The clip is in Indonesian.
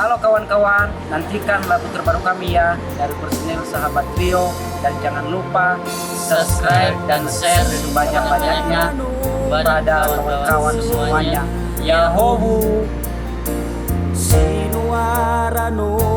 Halo kawan-kawan, nantikan lagu terbaru kami ya dari personil Sahabat Trio. Dan jangan lupa subscribe dan share sebanyak-banyaknya pada kawan-kawan semuanya. Yahoo! Sinuarano